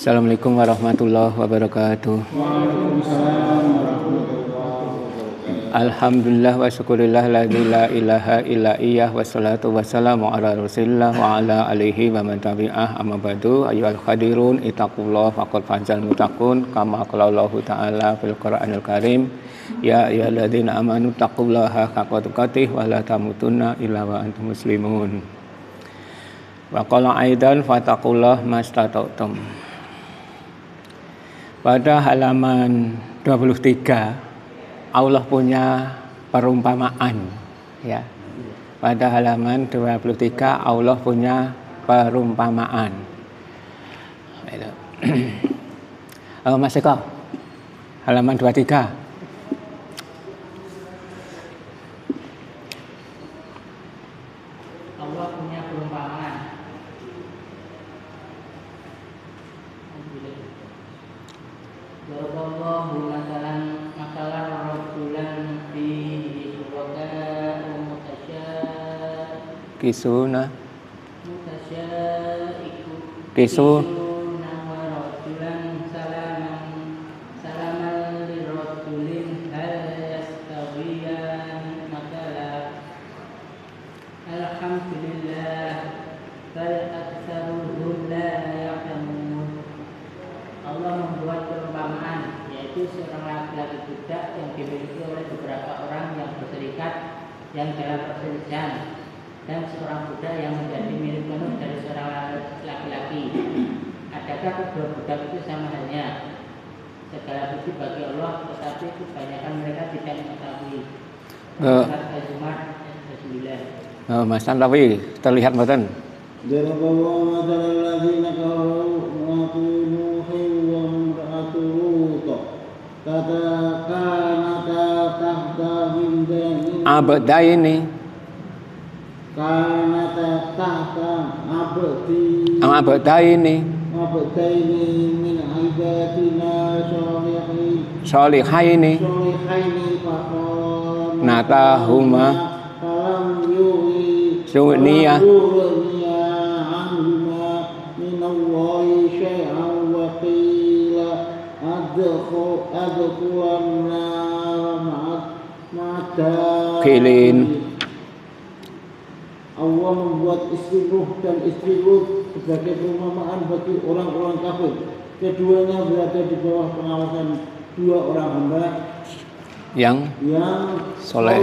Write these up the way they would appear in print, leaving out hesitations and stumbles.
Assalamualaikum warahmatullahi wabarakatuh. Alhamdulillah wa syukurillah la ilaha illa iyah wassalatu wassalamu ala rasulillah wa ala alihi wa man tabi'ah amma ba'du ayyuhal khadirun ittaqullah faqad fazal muttaqun kama qala Allah ta'ala fil Qur'anil Karim ya ayyuhalladzina amanu taqullaha haqqa tuqatih wa la tamutunna illa wa antum muslimun wa qala aidan fattaqullah mastata'tum. Pada halaman 23 Allah punya perumpamaan ya. Pada halaman 23 Allah punya perumpamaan. Mas Eko, halaman 23. Allah punya perumpamaan. Daraballahu masalah rajulan fihi syuraka Kisuna mutasyaiku Kisu wa rajulan salaman li rajulin hal yastawiyan matala alhamdulillah bal aktsaruhum la ya'lamun. Allah membuat perumpamaan, yaitu seorang laki-laki budak yang dimiliki oleh beberapa orang yang berserikat yang dalam perselisihan, dan seorang budak yang menjadi milik penuh dari seorang laki-laki. Adakah kedua budak itu sama halnya? Segala puji bagi Allah, tetapi kebanyakan mereka tidak mengetahui. Mas Tantawi terlihat mboten? Daraballahu mathalan ladzina kafaru imra'atu Nuhin wa imra'atu Lut kanata tahta min Abdaini kanata tahta Abdaini min ibadina Sholihaini faqala Natahuma falam yuhi Suniyah Kilin. Allah membuat istri Nuh dan istri Lut sebagai perumpamaan bagi orang-orang kafir. Keduanya berada di bawah pengawasan dua orang hamba yang soleh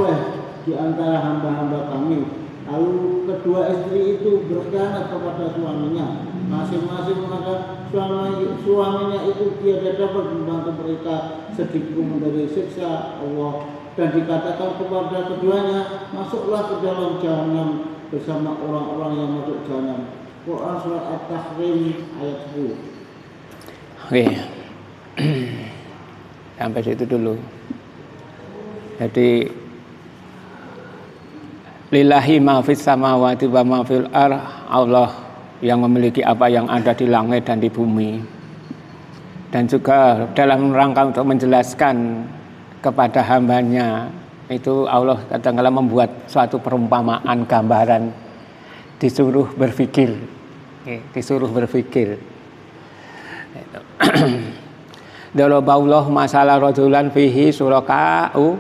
di antara hamba-hamba kami. Lalu kedua istri itu berkhianat kepada suaminya masing-masing, maka suaminya itu tiada dapat membantu mereka sedikit pun dari siksa Allah, dan dikatakan kepada keduanya, masuklah ke dalam jahanam bersama orang-orang yang masuk jahanam. Quran surat At-Tahrim ayat 10. Oke. Sampai situ dulu. Jadi lillahi ma fis samawati wa ma fil ardh, Allah yang memiliki apa yang ada di langit dan di bumi. Dan juga dalam rangka untuk menjelaskan kepada hambanya itu Allah kadang-kadang membuat suatu perumpamaan, gambaran, disuruh berpikir. Daraballahu masalah rajulan fihi syuraka'u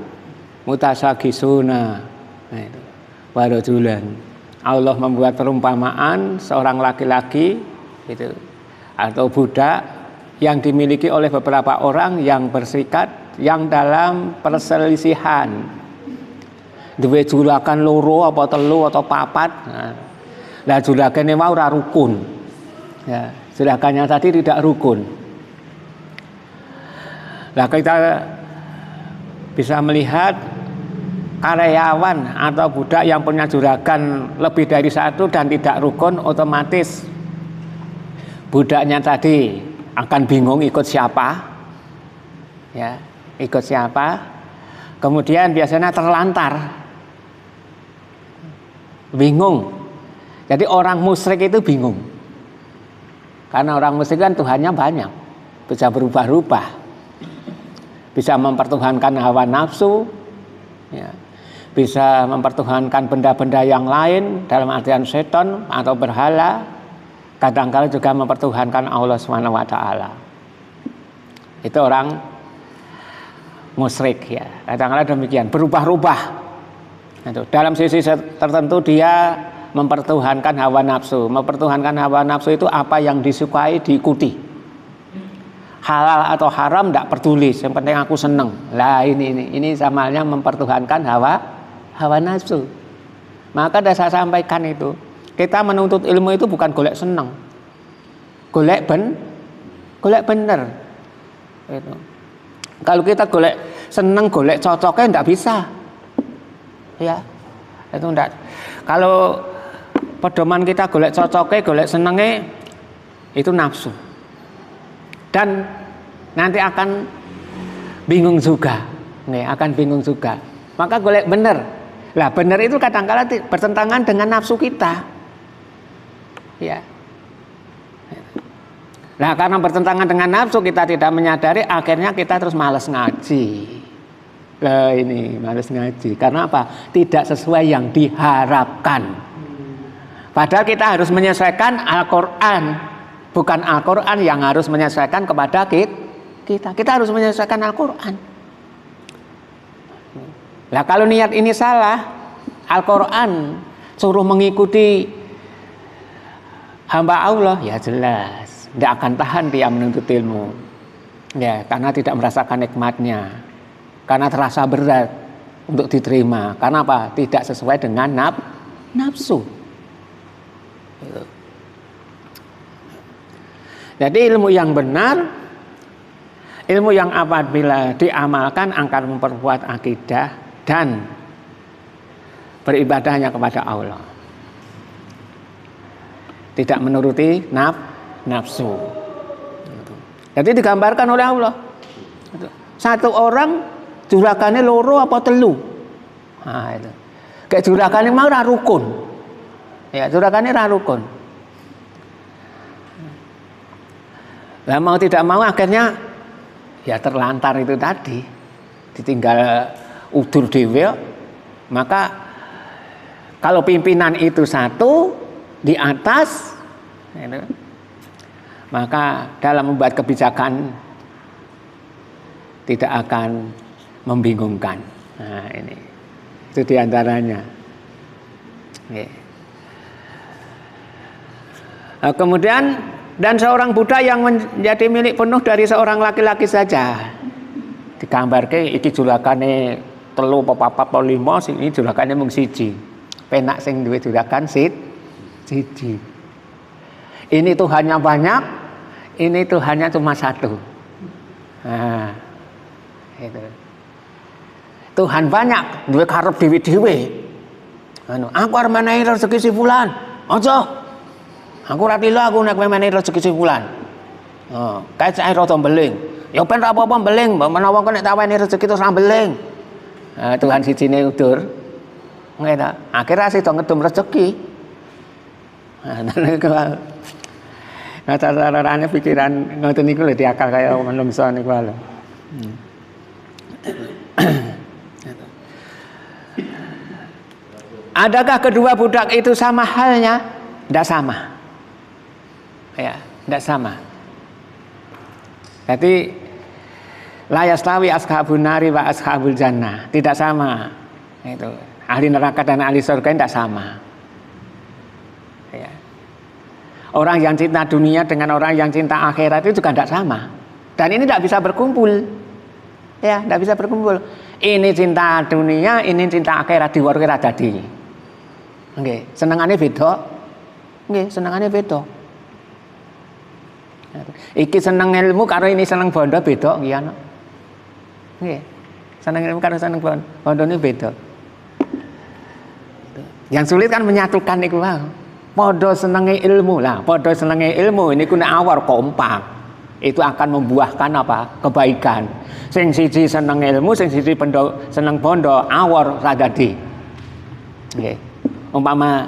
mutasyagisuna. Nah itu warajulan. Allah membuat perumpamaan seorang laki-laki itu atau budak yang dimiliki oleh beberapa orang yang berserikat yang dalam perselisihan. Duwe juragan loro apa telu atau papat. Nah, juragane mau ora rukun. Ya, juragannya tadi tidak rukun. Nah, kita bisa melihat karyawan atau budak yang punya juragan lebih dari satu dan tidak rukun, otomatis budaknya tadi akan bingung ikut siapa, ya, ikut siapa. Kemudian biasanya terlantar, bingung. Jadi orang musyrik itu bingung, karena orang musyrik kan Tuhannya banyak, bisa berubah-ubah, bisa mempertuhankan hawa nafsu, ya, bisa mempertuhankan benda-benda yang lain dalam artian setan atau berhala, kadang-kala juga mempertuhankan Allah Subhanahu wa taala. Itu orang musyrik ya. Kadang-kala demikian, berubah-ubah. Dalam sisi tertentu dia mempertuhankan hawa nafsu. Mempertuhankan hawa nafsu itu apa yang disukai diikuti. Halal atau haram tidak peduli, yang penting aku seneng. Lah ini sama halnya mempertuhankan hawa nafsu. Maka dah saya sampaikan itu, kita menuntut ilmu itu bukan golek seneng, golek bener. Itu. Kalau kita golek seneng, golek cocoknya tidak bisa, ya itu enggak. Kalau pedoman kita golek cocoknya, golek senengnya, itu nafsu. Dan nanti akan bingung juga, akan bingung juga. Maka golek bener. Lah bener itu kadang-kala bertentangan dengan nafsu kita. Ya. Nah karena bertentangan dengan nafsu, kita tidak menyadari, akhirnya kita terus malas ngaji. Ini malas ngaji. Karena apa? Tidak sesuai yang diharapkan. Padahal kita harus menyesuaikan Al-Quran. Bukan Al-Quran yang harus menyesuaikan kepada kita. Kita harus menyesuaikan Al-Quran. Nah kalau niat ini salah, Al-Quran suruh mengikuti hamba Allah, ya jelas tidak akan tahan dia menuntut ilmu. Ya, karena tidak merasakan nikmatnya. Karena terasa berat untuk diterima. Karena apa? Tidak sesuai dengan nafsu. Gitu. Jadi ilmu yang benar, ilmu yang apabila diamalkan akan memperkuat akidah dan beribadahnya kepada Allah. Tidak menuruti nafsu. Jadi digambarkan oleh Allah. Satu orang juragannya loro apa telu. Nah, itu. Kayak juragannya mau rarukun. Ya, juragannya rarukun. Nah, mau tidak mau akhirnya ya terlantar itu tadi, ditinggal udur dewe. Maka kalau pimpinan itu satu di atas, maka dalam membuat kebijakan tidak akan membingungkan. Nah ini itu diantaranya. Nah, kemudian dan seorang budak yang menjadi milik penuh dari seorang laki-laki saja. Digambarke iki juragane 3 apa 4 apa 5, ini juragane mung 1. Penak sing duwe juragan siji. Ini Tuhannya banyak, ini Tuhannya cuma 1. Nah, itu. Tuhan banyak, duwe karep dhewe-dhewe. Aku arep menehi rezeki si fulan. Aja. Aku ora tila aku nek menehi rezeki si fulan. Kae saya rada mbeling. Ya ben ra apa-apa mbeling, menawa kok nek taweni rezeki terus ra mbeling. Tuhan sijine udur. Ngene, akhirnya sida ngedum rezeki. Nah, cara-carane pikiran ngoten niku lho diakal kaya manungsa niku lho. Adakah kedua budak itu sama halnya? Tidak sama. Ya, tidak sama. Jadi la yastawi ashabun nari wa ashabul jannah, tidak sama. Itu. Ahli neraka dan ahli surga tidak sama. Ya. Orang yang cinta dunia dengan orang yang cinta akhirat itu juga tidak sama. Dan ini tidak bisa berkumpul. Ya, tidak bisa berkumpul. Ini cinta dunia, ini cinta akhirat, di luar kira jadi. Nggih, senengane beda. Nggih, senengane beda. Iki seneng ilmu karo ini seneng bondo beda nggih ana. Nggih. Seneng ilmu karo seneng bondo ini beda. Yang sulit kan menyatukan niku wae. Padha senenge ilmu lah, padha senenge ilmu niku nek awar kompak. Itu akan membuahkan apa? Kebaikan. Sing siji seneng ilmu, sing siji seneng bondo, awar ra dadi. Nggih. Umpama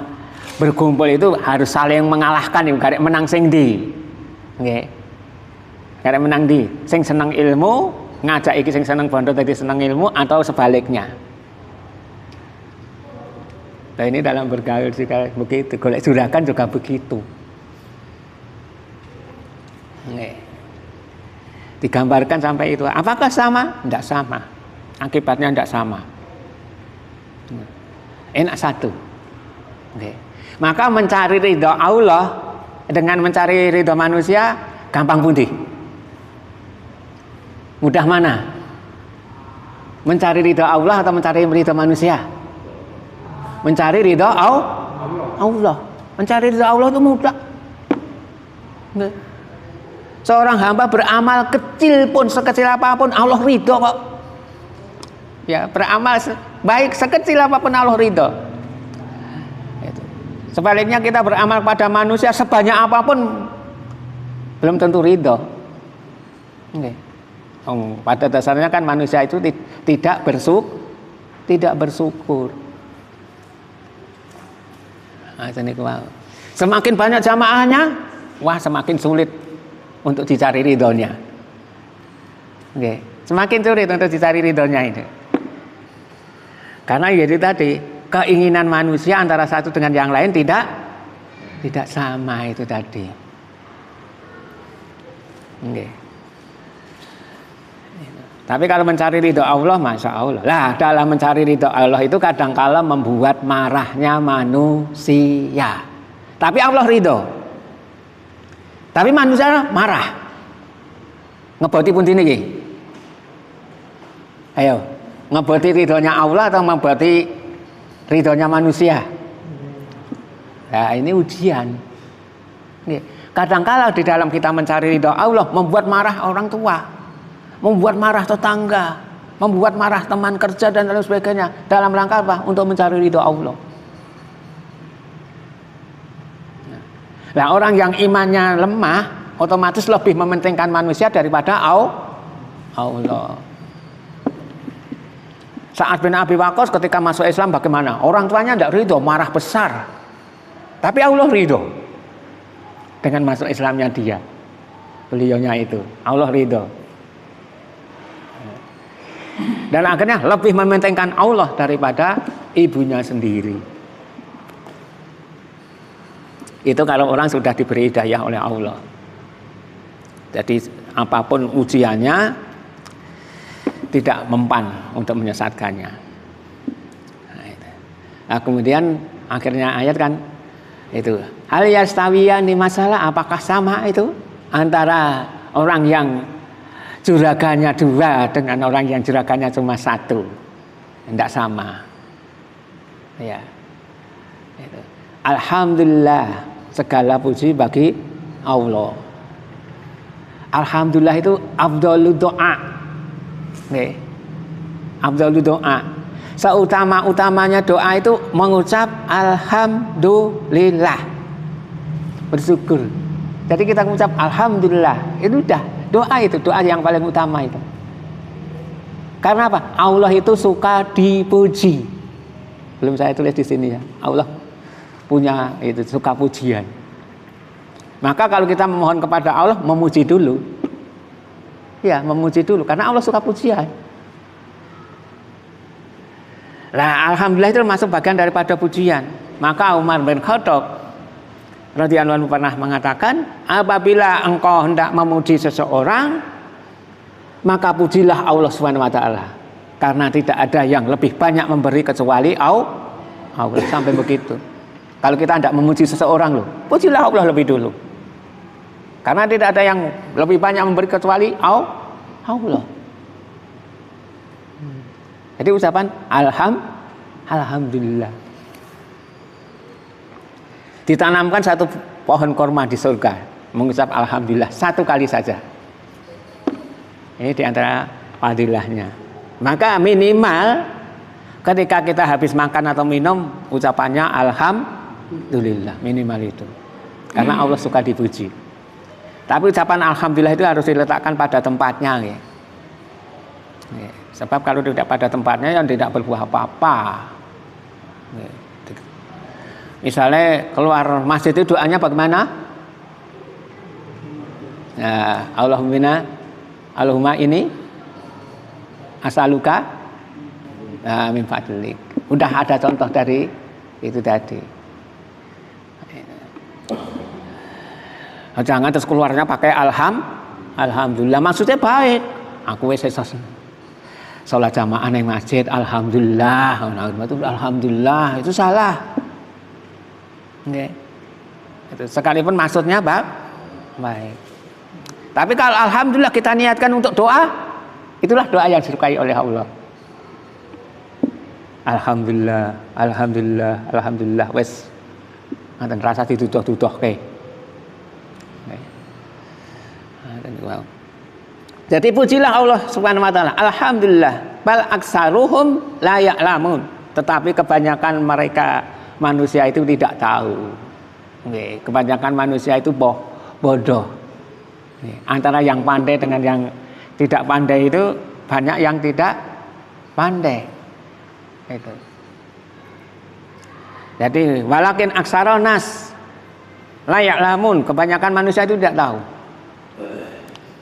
berkumpul itu harus saling mengalahkan, garek menang sing ndi. Nggih. Garek menang ndi? Sing seneng ilmu ngajak iki sing seneng bondo tadi seneng ilmu atau sebaliknya. Nah ini dalam bergaul juga begitu, golek juragan juga begitu. Digambarkan sampai itu. Apakah sama? Tidak sama. Akibatnya tidak sama. Enak satu. Maka mencari ridho Allah dengan mencari ridho manusia gampang pundi? Mudah mana? Mencari ridho Allah atau mencari ridho manusia? Mencari ridho Allah. Mencari ridho Allah itu mudah. Seorang hamba beramal kecil pun, sekecil apapun Allah ridho kok. Ya, beramal baik sekecil apapun Allah ridho. Sebaliknya kita beramal pada manusia sebanyak apapun belum tentu ridho. Pada dasarnya kan manusia itu tidak bersyukur. Semakin banyak jamaahnya, wah semakin sulit untuk dicari ridhonya. Semakin sulit untuk dicari ridhonya itu. Karena jadi tadi keinginan manusia antara satu dengan yang lain tidak sama itu tadi. Tapi kalau mencari ridho Allah, masya Allah. Lah dalam mencari ridho Allah itu kadang-kala membuat marahnya manusia. Tapi Allah ridho. Tapi manusia marah. Ngeboti pun ini. Ayo, ngeboti ridhonya Allah atau ngeboti ridhonya manusia? Nah ini ujian. Kadang-kala di dalam kita mencari ridho Allah membuat marah orang tua, membuat marah tetangga, membuat marah teman kerja dan lain sebagainya. Dalam rangka apa? Untuk mencari ridho Allah. Nah orang yang imannya lemah otomatis lebih mementingkan manusia daripada Allah. Sa'ad bin Abi Waqqas ketika masuk Islam bagaimana? Orang tuanya tidak ridho, marah besar. Tapi Allah ridho dengan masuk Islamnya dia. Beliaunya itu Allah ridho. Dan akhirnya lebih mementingkan Allah daripada ibunya sendiri. Itu kalau orang sudah diberi hidayah oleh Allah. Jadi apapun ujiannya tidak mempan untuk menyesatkannya. Nah, kemudian akhirnya ayat kan itu hal yastawiyani masalah apakah sama itu antara orang yang juraganya dua dengan orang yang juraganya cuma satu? Tidak sama. Ya. Itu. Alhamdulillah segala puji bagi Allah. Alhamdulillah itu afdhalud doa. Afdhalud doa. Seutama-utamanya doa itu mengucap alhamdulillah. Bersyukur. Jadi kita mengucap alhamdulillah. Itu udah doa, itu doa yang paling utama itu. Karena apa? Allah itu suka dipuji. Belum saya tulis di sini ya. Allah punya itu suka pujian. Maka kalau kita memohon kepada Allah, memuji dulu. Ya, memuji dulu karena Allah suka pujian. Nah, alhamdulillah itu masuk bagian daripada pujian. Maka Umar bin Khattab radhiyallahu anhu pernah mengatakan, apabila engkau hendak memuji seseorang, maka pujilah Allah Subhanahu wa taala. Karena tidak ada yang lebih banyak memberi kecuali Allah. Sampai begitu. Kalau kita hendak memuji seseorang loh, pujilah Allah lebih dulu. Karena tidak ada yang lebih banyak memberi kecuali Allah. Jadi ucapan alhamdulillah. Ditanamkan satu pohon korma di surga, mengucap alhamdulillah satu kali saja. Ini diantara fadilahnya. Maka minimal ketika kita habis makan atau minum, ucapannya alhamdulillah, minimal itu. Karena Allah suka dipuji. Tapi ucapan alhamdulillah itu harus diletakkan pada tempatnya. Ya. Sebab kalau tidak pada tempatnya yang tidak berbuah apa-apa. Ya. Misalnya keluar masjid itu doanya bagaimana? Ya, Allahumma ini asaluka min fadlik. Udah ada contoh dari itu tadi. Jangan terus keluarnya pakai alhamdulillah, maksudnya baik. Aku wis sholat jamaah nang masjid, alhamdulillah. Alhamdulillah itu salah. Nggih. Itu sekalipun maksudnya baik. Tapi kalau alhamdulillah kita niatkan untuk doa, itulah doa yang disukai oleh Allah. Alhamdulillah, alhamdulillah, alhamdulillah. Wes, ngaten rasa dituduh-tuduhke. Jadi pujilah Allah Subhanahu wa taala. Alhamdulillah, bal aksaruhum la ya'lamun. Tetapi kebanyakan mereka manusia itu tidak tahu. Nggih, kebanyakan manusia itu bodoh. Antara yang pandai dengan yang tidak pandai itu banyak yang tidak pandai. Itu. Jadi walakin aksaronas layak lamun, kebanyakan manusia itu tidak tahu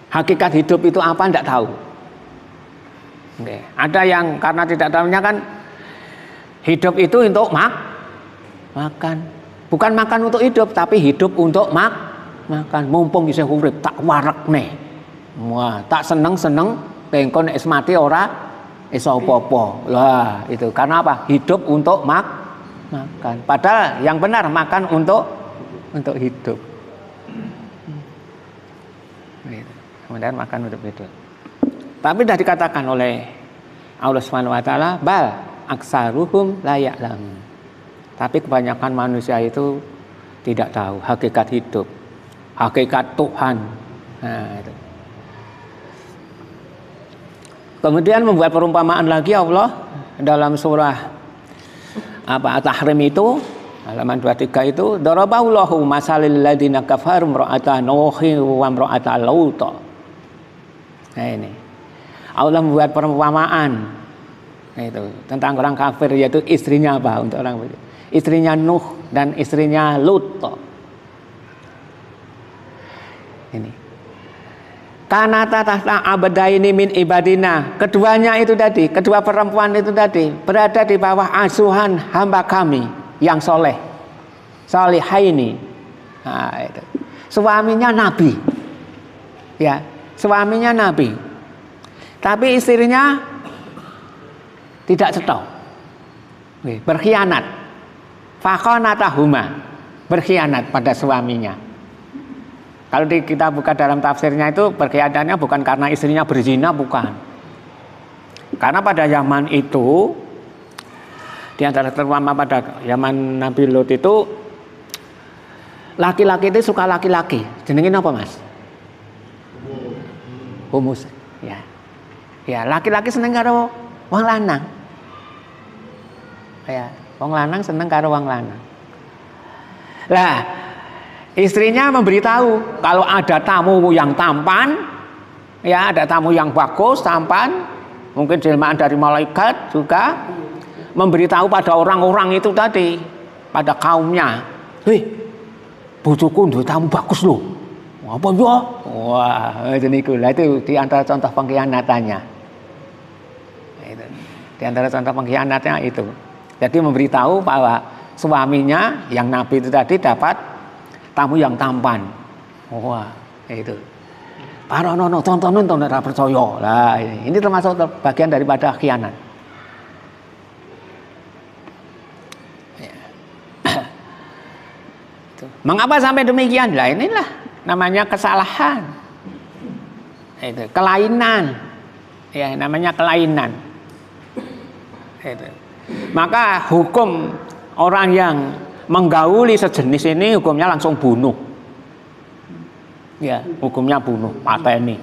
hakikat hidup itu apa, tidak tahu. Oke. Ada yang karena tidak tahunya kan hidup itu untuk makan, bukan makan untuk hidup, tapi hidup untuk makan. Mumpung isih urip tak warak nih, wah tak seneng pengkon nek mati ora iso apa-apa. Lah itu karena apa? Hidup untuk makan. Padahal yang benar makan untuk hidup. Kemudian makan untuk hidup. Tapi sudah dikatakan oleh Allah Subhanahu wa taala, bal aksaruhum la ya'lamun. Tapi kebanyakan manusia itu tidak tahu hakikat hidup, hakikat Tuhan. Nah, itu. Kemudian membuat perumpamaan lagi Allah dalam surah At-Tahrim itu halaman 23 itu, daraballahu masalil ladzina kafaru imra'ata nuhi wa imra'ata lut. Nah ini Allah membuat perumpamaan itu tentang orang kafir, yaitu istrinya apa untuk orang itu? Istrinya Nuh dan istrinya Lut. Ini kanata tahta abadaini min ibadina, keduanya itu tadi, kedua perempuan itu tadi berada di bawah asuhan hamba kami yang soleh, solihaini. Nah, itu. Suaminya nabi, ya, suaminya nabi, tapi istrinya tidak cetok, berkhianat, fakhonatahuma, berkhianat pada suaminya. Kalau kita buka dalam tafsirnya itu berkhianatnya bukan karena istrinya berzina, bukan. Karena pada zaman itu, di antara terutama pada zaman Nabi Lut itu, laki-laki itu suka laki-laki. Jenengin apa mas? Humus. Ya, ya laki-laki seneng karo wong lanang. Ya, wong lanang seneng karo wong lanang. Lah. Istrinya memberitahu kalau ada tamu yang tampan, ya ada tamu yang bagus, tampan, mungkin jelmaan dari malaikat juga, memberitahu pada orang-orang itu tadi, pada kaumnya, hei, bojoku duwe tamu bagus loh, apa ya? Wah, itu di antara contoh pengkhianatannya. Itu, di antara contoh pengkhianatnya itu. Jadi memberitahu bahwa suaminya yang nabi itu tadi dapat tamu yang tampan. Wah, itu. Para nono tontonan ora percaya. Lah, ini termasuk bagian daripada khianat. Ya. Mengapa sampai demikian? Lah inilah namanya kesalahan. Itu, kelainan. Ya, namanya kelainan. Itu. Maka hukum orang yang menggauli sejenis ini hukumnya langsung bunuh. Ya, hukumnya bunuh, pateni.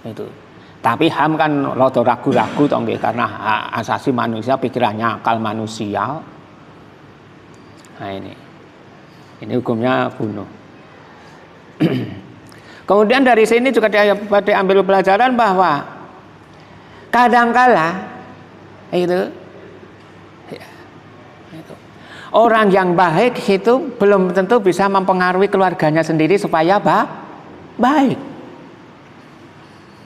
Itu. Tapi HAM kan rada ragu-ragu toh nggih, karena asasi manusia, pikirannya akal manusia. Nah ini. Ini hukumnya bunuh. Kemudian dari sini juga diambil pelajaran bahwa kadangkala itu orang yang baik itu belum tentu bisa mempengaruhi keluarganya sendiri supaya baik.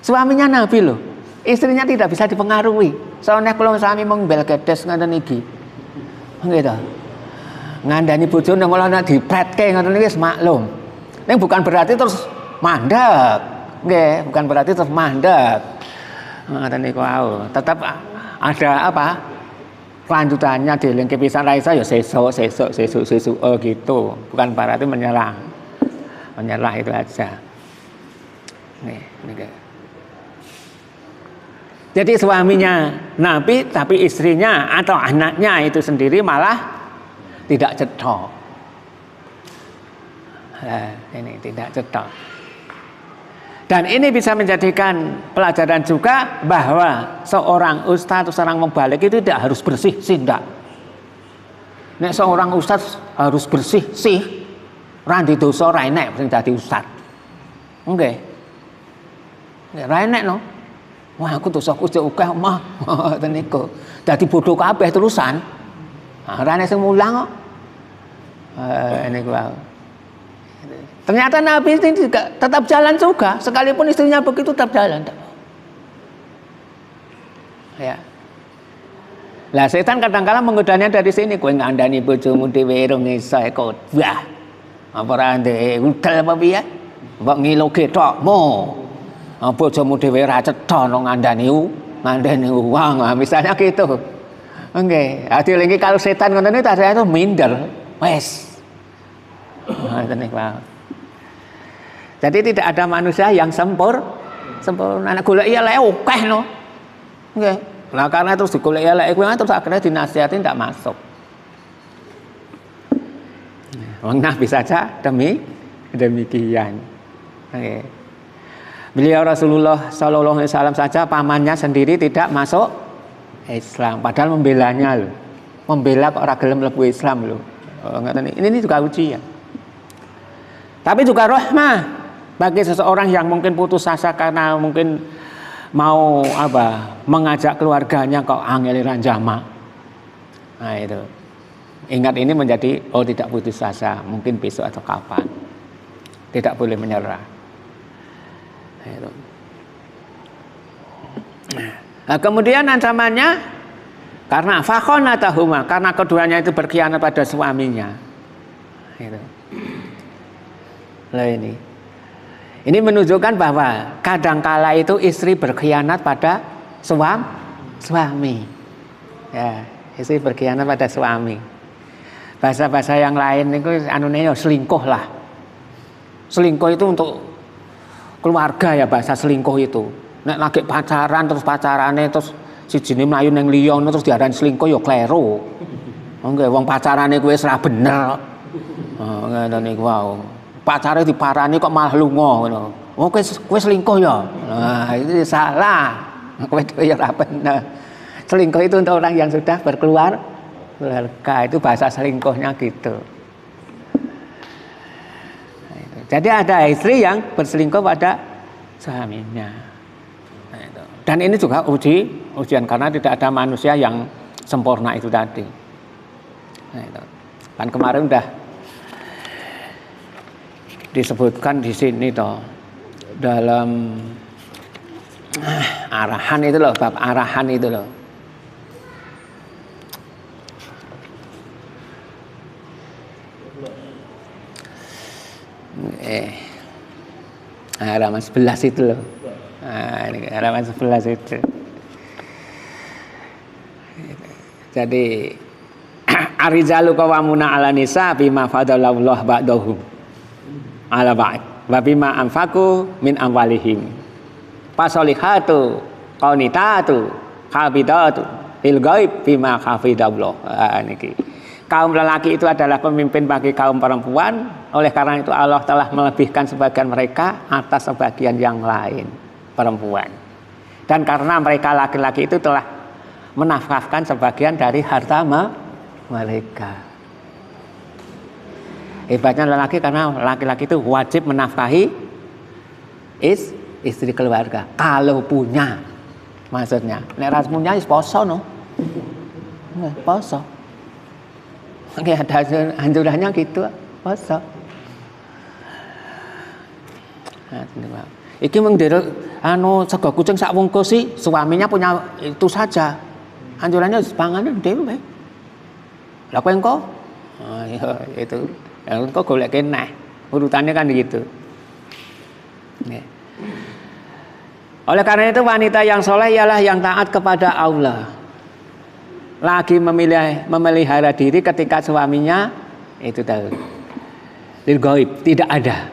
Suaminya nabi loh, istrinya tidak bisa dipengaruhi. Soalnya kalau suami mengbel gedes ngoten iki, gitu. Ngandani bojone ngono nek dipretke ngoten iki wis maklum. Ini bukan berarti terus mandek. Nggih, bukan berarti terus mandek. Ngoten niku wau. Tetap ada apa? Kelanjutannya dilengke pisan ra iso ya sesuk gitu. Bukan berarti menyerah. Menyerah itu aja. Nih. Jadi suaminya Nabi tapi istrinya atau anaknya itu sendiri malah tidak cetha. Ini tidak cetha. Dan ini bisa menjadikan pelajaran juga bahwa seorang ustaz atau seorang mubalik itu tidak harus bersih sih, tidak. Nek seorang ustaz harus bersih sih, ra ndi dosa ra enek sing dadi ustaz. Nggih. Nek ra enek no. Wah, aku dosaku cek akeh mah. Ngoten niku. Dadi bodoh kabeh terusan. Ra enek sing mulang kok. Niku wae. Ternyata Nabi ini juga tetap jalan juga, sekalipun istrinya begitu tetap jalan. Ya. Lah setan kadang-kala menggodanya dari sini, kowe ngandani bojomu dhewe rong iso kok. Wah. Apa ora ndek udel apa piye? Mbok ngiloge tokmu. Bojomu dhewe ra cetha nang ngandani uang, misalnya gitu. Nggih, ati lagi kalau setan ngoten itu tadi itu minder. Wes. Ngoten niku. Jadi tidak ada manusia yang sempurna. Anak golek elek akeh no. Nggih. Nah karena terus digolek elek kuwi terus akhirnya dinasihati tidak masuk. Wong Nabi saja demikian. Nggih. Beliau Rasulullah sallallahu alaihi wasallam saja pamannya sendiri tidak masuk Islam, padahal membelanya loh. Membela kok ora gelem mlebu Islam loh. Ini juga ujian. Tapi juga rahmah bagi seseorang yang mungkin putus asa karena mungkin mau mengajak keluarganya kok angeliran jamak. Nah itu. Ingat ini menjadi tidak putus asa, mungkin besok atau kapan. Tidak boleh menyerah. Nah, itu. Nah, kemudian ancamannya karena fakhonatahuma, karena keduanya itu berkhianat pada suaminya. Itu. Lah ini menunjukkan bahwa kadangkala itu istri berkhianat pada suami. Ya, istri berkhianat pada suami. Bahasa-bahasa yang lain itu selingkuh lah. Selingkuh itu untuk keluarga ya, bahasa selingkuh itu. Nek lagi pacaran terus pacarane terus sijine mlayu ning liya terus diarani selingkuh ya kleru. Nggih, wong pacarane kuwi wis ra bener. Ngono niku wae. Pacare diparani kok malah lunga ngono. Oh kowe selingkuh ya. Nah, itu salah. Kowe ya ora bener. Selingkuh itu untuk orang yang sudah keluarga. Itu bahasa selingkuhnya gitu. Nah, itu. Jadi ada istri yang berselingkuh pada suaminya. Nah, itu. Dan ini juga ujian karena tidak ada manusia yang sempurna itu tadi. Nah, itu. Kan kemarin udah disebutkan di sini toh dalam arahan itu loh, bab arahan itu loh. Halaman 11 itu loh. Ini halaman 11 itu. Jadi arijalu qawamuna ala nisa bima fadalallahu ba'dahum ala ba'd wa bima anfaqu min amwalihim fasolihatu qaunitatu khabidatu fil ghaib bima hafidallah. Niki kaum lelaki itu adalah pemimpin bagi kaum perempuan, oleh karena itu Allah telah melebihkan sebagian mereka atas sebagian yang lain perempuan, dan karena mereka laki-laki itu telah menafkahkan sebagian dari harta mereka. Hebatnya lelaki karena laki-laki itu wajib menafkahi istri keluarga kalau punya, maksudnya nek ras punya is poso no. Poso. Oke, ada anjurannya gitu, poso. Nah, iki mengdero sego kucing sak wungkus sih, suaminya punya itu saja. Anjurannya panganan dhewe. Lah kowe engko? Itu. Yang kok golek neh. Urutannya kan begitu. Oleh karena itu wanita yang soleh ialah yang taat kepada Allah. Lagi memelihara diri ketika suaminya itu tahu. Lil gaib tidak ada.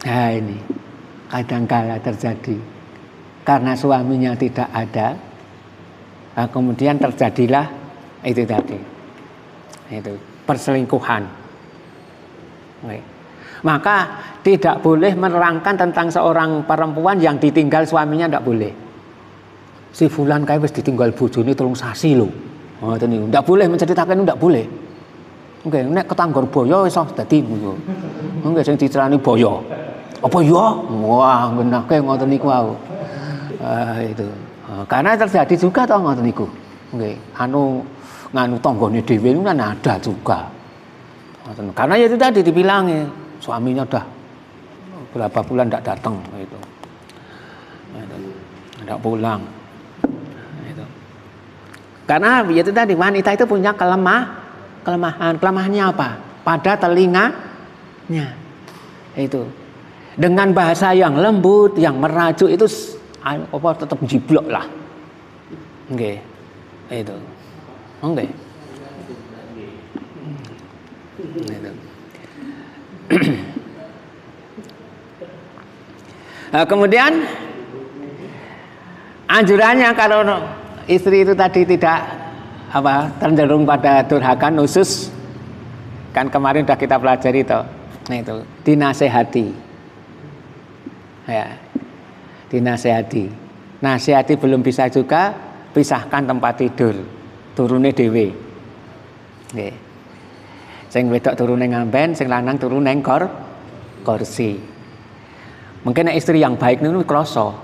Nah ini kadangkala terjadi karena suaminya tidak ada. Nah, kemudian terjadilah itu tadi. Itu perselingkuhan. Maka tidak boleh menerangkan tentang seorang perempuan yang ditinggal suaminya, tidak boleh. Si fulan kae wis ditinggal bojone 3 sasi lho. Ngoten niku. Ndak boleh menceritakan, ndak boleh. Nggih, nek ketanggor boyo iso dadi ngono. Nggih sing dicerani boyo. Apa ya? Wah, ngenake ngoten niku wae. Itu. Karena terjadi juga toh ngoten niku. Nggih, nganu tanggane dhewe kan ada juga. Karena ya itu tadi dibilangi suaminya udah berapa bulan tidak datang itu, tidak pulang itu. Karena ya itu tadi wanita itu punya kelemahannya apa? Pada telinganya itu dengan bahasa yang lembut, yang merajuk itu apa tetap jiblok lah, oke itu, oke. Nah, kemudian anjurannya kalau istri itu tadi tidak cenderung pada durhaka nusus, kan kemarin sudah kita pelajari toh. Nah itu dinasehati, ya dinasehati. Nasihati belum bisa juga, pisahkan tempat tidur, turune dhewe. Nggih. Sing wedok turu ning ngamben, sing lanang turu ning kursi. Mungkin istri yang baik niku krasa.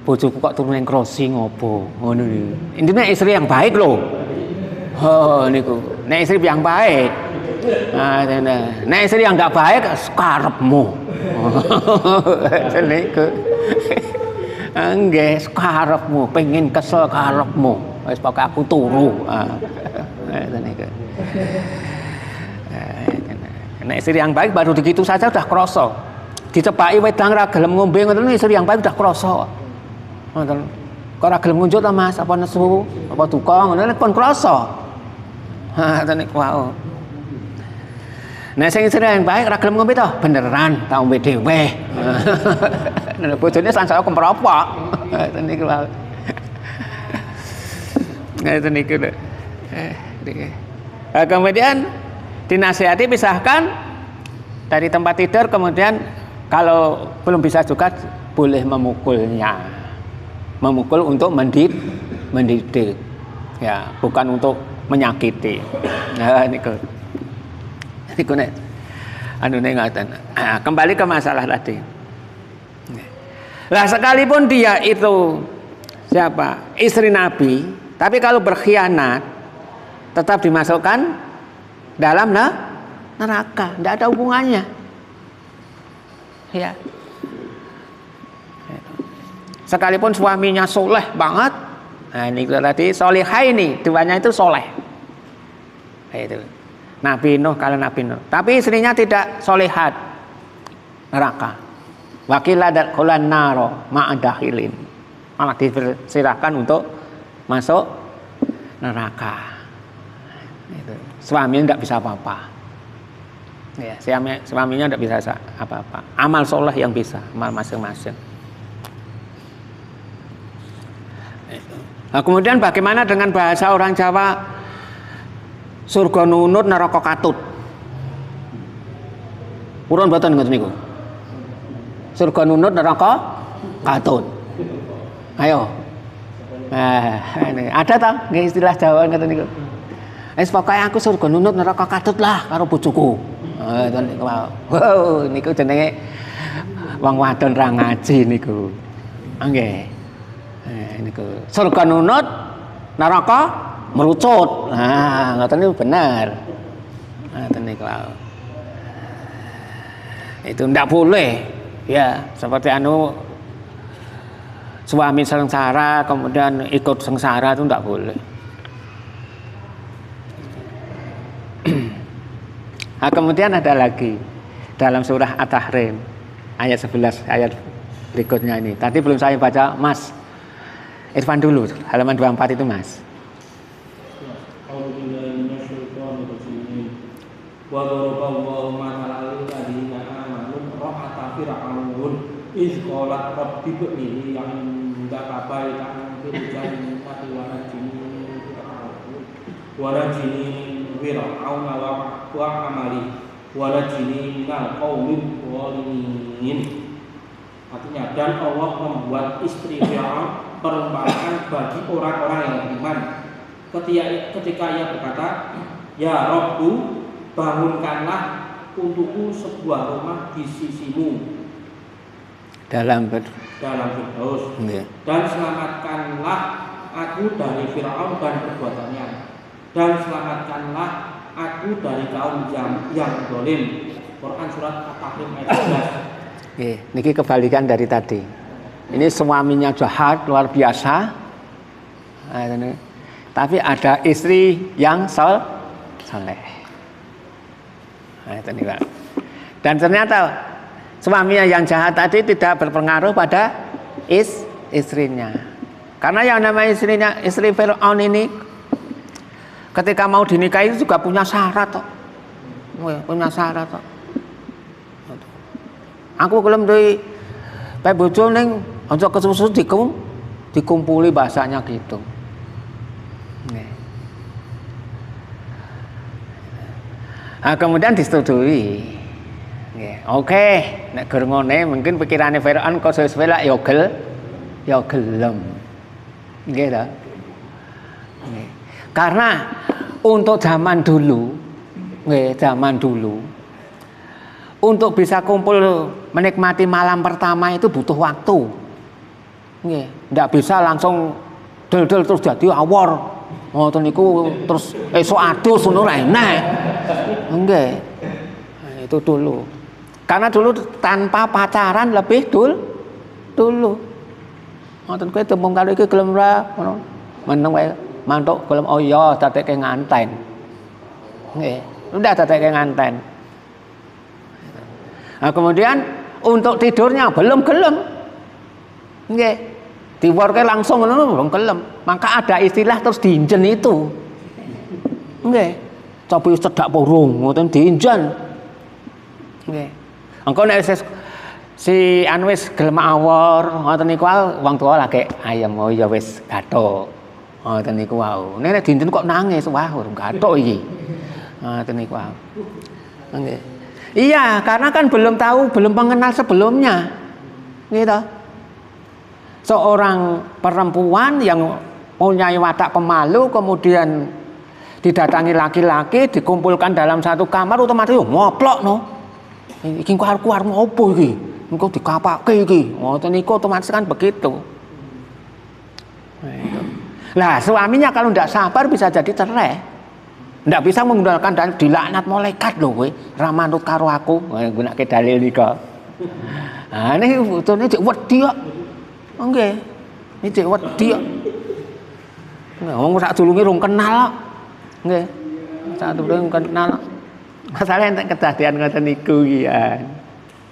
Bojoku kok turu ning kursi ngopo? Ngono niku. Intine istri yang baik lho. Oh niku. Nek istri yang baik. Nah, nek istri yang enggak baik karepmu. Niku. Nggih, karepmu, pengin kesel karepmu. Wis pokoke aku turu. Niku. Nek istri yang baik baru begitu saja udah kroso. Dicepaki wedang ra gelem ngombe ngoten istri yang baik udah kroso. Ngoten. Kok ra gelem ngunjuk ta Mas? Apa nesu? Apa duka ngono pun kroso. Ha tenek wae. Nek sing istri yang baik ra gelem ngombe to, beneran tak ngombe dhewe. Nek bojone sansaya kempropok. Tenek wae. Ngeten niku lho. Kemudian dinasihati pisahkan dari tempat tidur, kemudian kalau belum bisa juga boleh memukulnya, memukul untuk mendidik, ya bukan untuk menyakiti. Nah, niku nek anune ngaten. Kembali ke masalah tadi. Lah sekalipun dia itu siapa? Istri Nabi, tapi kalau berkhianat tetap dimasukkan dalam neraka, tidak ada hubungannya. Ya. Sekalipun suaminya soleh banget, nah ini tadi solehaini, duanya itu soleh. Itu Nabi Nuh kalau Nabi Nuh, tapi istrinya tidak solehat, neraka. Wakilah dakhulan naro ma'adakhilin, malah dipersilahkan untuk masuk neraka. Itu. Suaminya tidak bisa apa-apa, ya, suaminya tidak bisa apa-apa. Amal soleh yang bisa, amal masing-masing. Nah, kemudian bagaimana dengan bahasa orang Jawa? Surga nunut neraka katut. Purun mboten ngoten niku. Surga nunut neraka katut. Ayo. Nah, ini ada ta nggih istilah Jawa ngoten niku. Wis pokoke aku surga nunut neraka katut lah karo bojoku. Ngoten niku. Wow, niku jenenge wong wadon ra ngaji niku. Nggih. Niku surga nunut neraka merucut. Nah, ngoten niku bener. Ngoten niku. Itu ndak boleh. Ya, seperti suami sengsara kemudian ikut sengsara itu ndak boleh. Nah, kemudian ada lagi dalam surah At-Tahrim ayat 11 ayat berikutnya ini. Tadi belum saya baca, Mas Irfan dulu halaman 24 itu Mas. Wa daraballahu mathalan lil ladzina amanu ra'ata fir'aun iz qala rabbi ibni indaka baitan fil jannati wa najini fir'auna wa amali wa najini minal qaumil zalimin. Artinya, dan Allah membuat istri Fir'aun perumpamaan bagi orang-orang yang beriman ketika ia berkata, ya Rabbu, bangunkanlah untukku sebuah rumah di sisimu dalam Firdaus, dan selamatkanlah aku dari Fir'aun dan perbuatannya, dan selamatkanlah aku dari kaum yang zalim. Quran surat At-Tahrim ayat 11. Niki kebalikan dari tadi. Ini suaminya jahat luar biasa, tapi ada istri yang saleh. Dan ternyata suaminya yang jahat tadi tidak berpengaruh pada istrinya. Karena yang namanya istri Fir'aun ini ketika mau dinikahi juga punya syarat toh. Aku gelem duwe bojo ning aja kesusu dikumpuli bahasanya gitu. Nah, kemudian disetujui. Oke, nek gur ngene mungkin pikirane Fir'aun kok sesuai ya gelem. Nggih ta? Karena untuk zaman dulu untuk bisa kumpul menikmati malam pertama itu butuh waktu. Nggih, ndak bisa langsung del-del terus jadi awor. Ngoten niku terus esuk adus ngono ra enak. Nggih. Nah, itu dulu. Karena dulu tanpa pacaran lebih dulu. Ngoten kowe tembung karo iki gelem ra ngono. Meneng wae mantuk gelem oh iya dadekke nganten. Nggih, udah dadekke nganten. Nah, kemudian untuk tidurnya belum gelem. Nggih. Diworke langsung ngono belum gelem. Maka ada istilah terus diinjen itu. Nggih. Coba cedak burung ngoten diinjen. Nggih. Engko nek si wis gelem awor ngoten niku wong tuwa lagi ayam oh ya wis gathuk. Ngoten niku wau. Nek diinjen kok nangis wah urung gathuk iki. Ngoten niku wau. Nggih. Iya, karena kan belum tahu, belum mengenal sebelumnya, gitu. Seorang perempuan yang punya watak pemalu, kemudian didatangi laki-laki, dikumpulkan dalam satu kamar, otomatis ngoplok no. Iki keluar ngopo iki? Engko dikapake iki. Ngoten niku otomatis kan begitu. Lah, suaminya kalau tidak sabar bisa jadi cerai. Ndak bisa menggunakan dan dilaknat malaikat lho kowe, ra manut karo aku. Gunake dalil nika. Ah niki fotone cek wedi kok. Nggih. Iki cek wedi kok. Wong sak dulunge rung kenal kok. Nggih. Sak dulunge kenal. Masalah enten kedadian ngoten niku iki ya.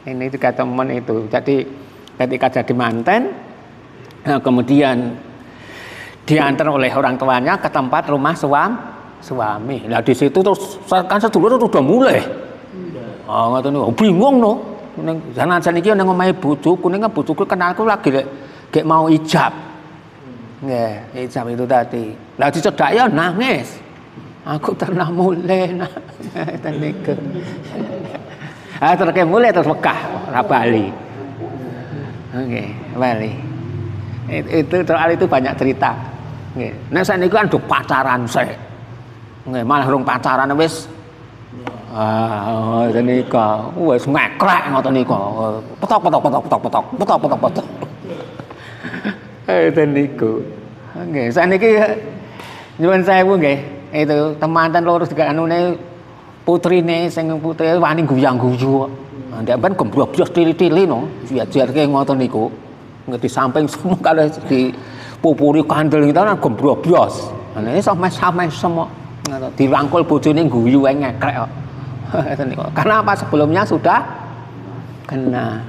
Ini juga teman itu. Jadi ketika jadi manten, nah kemudian diantar oleh orang tuanya ke tempat rumah suami. Nah di situ terus kan sedulur itu udah mulai. Oh ngoten niku bingung no. Ning jan iki ning omahe bojoku ning bojoku kenalku lagi gek mau ijab. Nggih, ijab itu tadi. Lah dicedak ya nangis. Aku pernah mulai ngoten niku. Ah terke mulai terus Mekah ora bali. Oke, bali. Itu soal itu banyak cerita. Nggih. Nek sakniki kan do pacaran sik. Nggih, malah rung pacaran wis ngoten niku. Wis ngekrek ngoten niku. Petok. Ngoten niku. Nggih, sakniki nyuwun sewu nggih. Itu temanten lurus juga anune putrine sing putri wani guyang-guyu. Ndek ben gembroblos tili-tili no. Biar-biarke ngoten niku. Nggih di samping semua kalau dipupuri kandel kita kan gembroblos. Nah ini sampe semua dirangkul bojone guyu ae ngekrek kok. Karena apa? Sebelumnya sudah kena.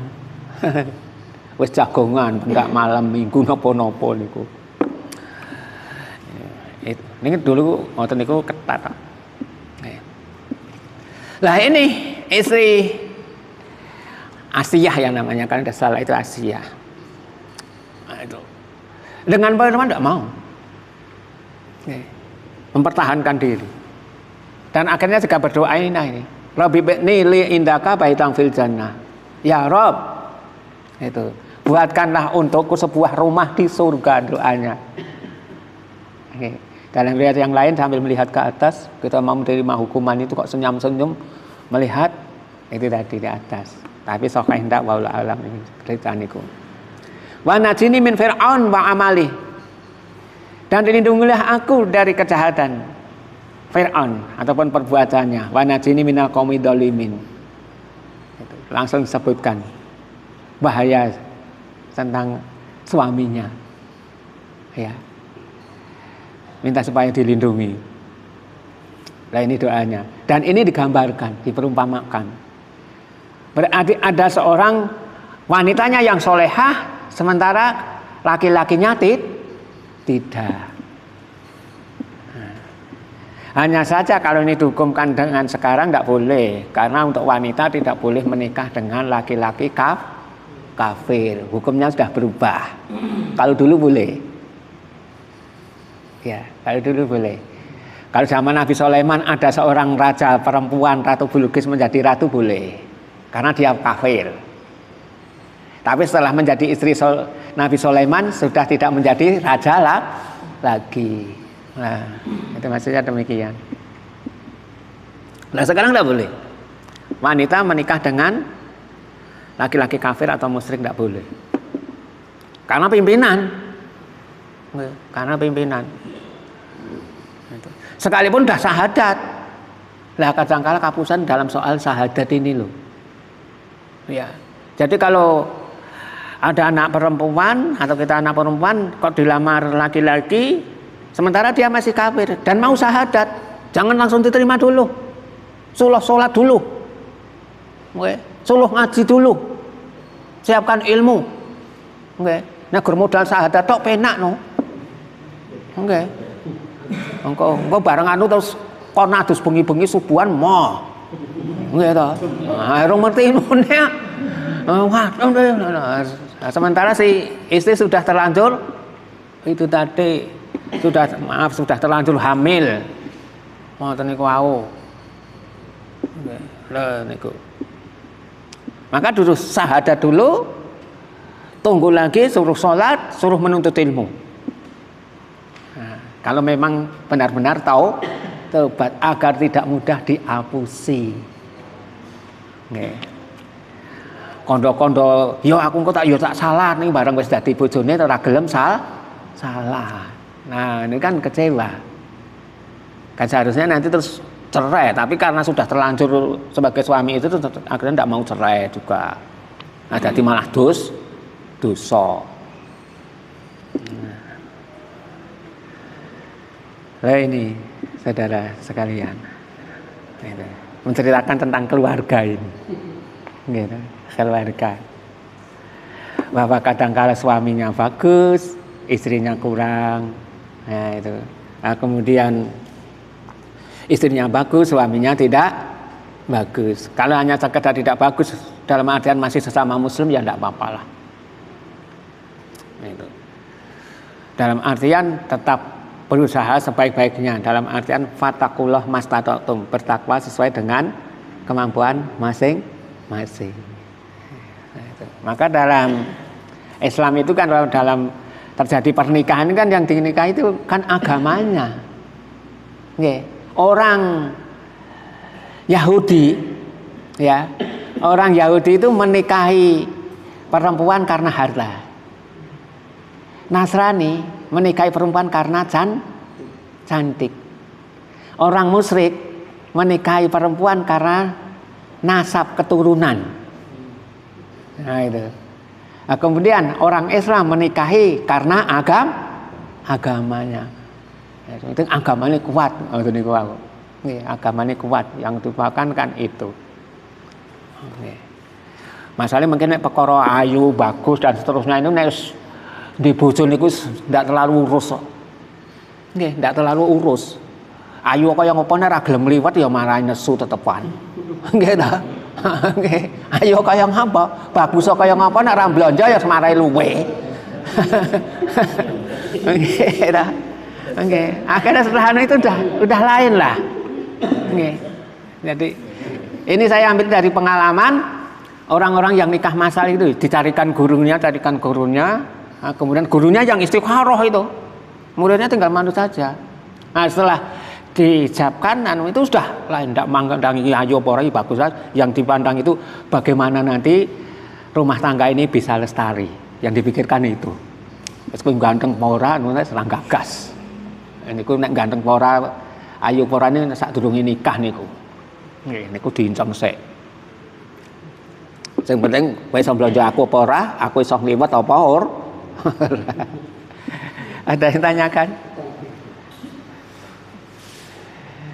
Wis jagongan enggak malam minggu napa-napa niku. Ini dulu ngoten niku ketat. Lah ini istri Asiyah yang namanya, kan tidak salah itu Asiyah. Nah, itu. Dengan Fir'aun tidak mau. Mempertahankan diri. Dan akhirnya juga berdoa ini. Rabbi b'ni li indaka baitan fil jannah. Ya Rob, itu buatkanlah untukku sebuah rumah di surga, doanya. Dalam riwayat yang lain sambil melihat ke atas, kita mau menerima hukuman itu kok senyum-senyum melihat itu tadi di atas. Tapi sahih ndak wallahu alam ini cerita niku. Wa najini min Fir'aun wa amali. Dan lindungilah aku dari kejahatan Fir'aun ataupun perbuatannya. Wa najini minal qaumi dzalimin. Langsung disebutkan bahaya tentang suaminya. Ya. Minta supaya dilindungi. Nah ini doanya. Dan ini digambarkan, diperumpamakan. Berarti ada seorang wanitanya yang solehah, sementara laki-lakinya tidak. Hanya saja kalau ini dihukumkan dengan sekarang tidak boleh. Karena untuk wanita tidak boleh menikah dengan laki-laki kafir. Hukumnya sudah berubah. Kalau dulu boleh. Ya, kalau dulu boleh. Kalau zaman Nabi Sulaiman ada seorang raja perempuan, Ratu Bilqis menjadi ratu boleh. Karena dia kafir. Tapi setelah menjadi istri Nabi Sulaiman sudah tidak menjadi raja lagi. Nah, itu maksudnya demikian. Nah, sekarang tidak boleh. Wanita menikah dengan laki-laki kafir atau musyrik tidak boleh. Karena pimpinan. Karena pimpinan. Sekalipun dah syahadat. Lah kadang-kala kapusan dalam soal syahadat ini loh. Ya. Jadi kalau ada anak perempuan atau kita anak perempuan kok dilamar laki-laki sementara dia masih kafir dan mau syahadat, jangan langsung diterima dulu. Suluh sholat dulu. Suluh ngaji dulu. Siapkan ilmu. Nah modal syahadat tok penak no. Engko bareng anu terus kon adus bengi-bengi subuhan moh. Nggih to. Nah, rong ngerti ilmune. Sementara si istri sudah terlanjur itu tadi sudah terlanjur hamil. Ngoten niku wau. Lha niku. Maka dulu syahadat dulu, tunggu lagi suruh sholat, suruh menuntut ilmu. Nah, kalau memang benar-benar tahu tobat agar tidak mudah diapusi. Nggih. Kondo-kondo, yo aku kok tak salah nih bareng wis dadi bojone ora gelem salah. Nah, ini kan kecewa. Kan seharusnya nanti terus cerai, tapi karena sudah terlanjur sebagai suami itu akhirnya tidak mau cerai juga. Nah, jadi malah dosa. Nah, ini saudara sekalian, menceritakan tentang keluarga ini, gitu, keluarga. Bahwa kadang-kala suaminya bagus, istrinya kurang, nah itu. Nah, kemudian istrinya bagus, suaminya tidak bagus. Kalau hanya sekedar tidak bagus dalam artian masih sesama muslim ya tidak apa-apa lah. Itu. Dalam artian tetap berusaha sebaik-baiknya. Dalam artian fatakullah mastata'tum, bertakwa sesuai dengan kemampuan masing-masing. Nah, itu. Maka dalam Islam itu kan kalau dalam terjadi pernikahan kan yang dinikahi itu kan agamanya. Nggih. Orang Yahudi ya, orang Yahudi itu menikahi perempuan karena harta. Nasrani menikahi perempuan karena cantik. Orang musyrik menikahi perempuan karena nasab keturunan. Nah itu. Nah, kemudian orang Islam menikahi karena agamanya. Itu agamanya kuat. Nggih, agamanya kuat, yang dipakan kan itu. Nggih. Masalahnya mungkin nek perkara ayu, bagus dan seterusnya itu nek di bojo niku ndak terlalu urus kok. Nggih, ndak terlalu urus. Ayu kaya ngopo nek ra gelem liwat ya marahi nesu tetepan. Nggih ta? Nggih. Ayu kaya ngapa? Bagus kaya ngapa nek ra blonjo ya marahi luwe. Nggih ta? Nggih. Akhirnya setelah itu udah lain lah. Nggih. Jadi ini saya ambil dari pengalaman orang-orang yang nikah masal itu dicarikan gurunya, nah, kemudian gurunya yang istikharah itu, muridnya tinggal manut saja. Nah setelah diijabkan, itu sudah lain, tidak mengandangi ayo pori bagus saja. Yang dipandang itu bagaimana nanti rumah tangga ini bisa lestari, yang dipikirkan itu. Meskipun ganteng pora, serang gagas. Ini ku nek ganteng pora, ayo pora ini sak durunge nikah niku. Niku diinceng sik. Sing penting kowe iso blonjo aku apa ora, aku iso ngliwet apa ora. Ada yang tanyakan?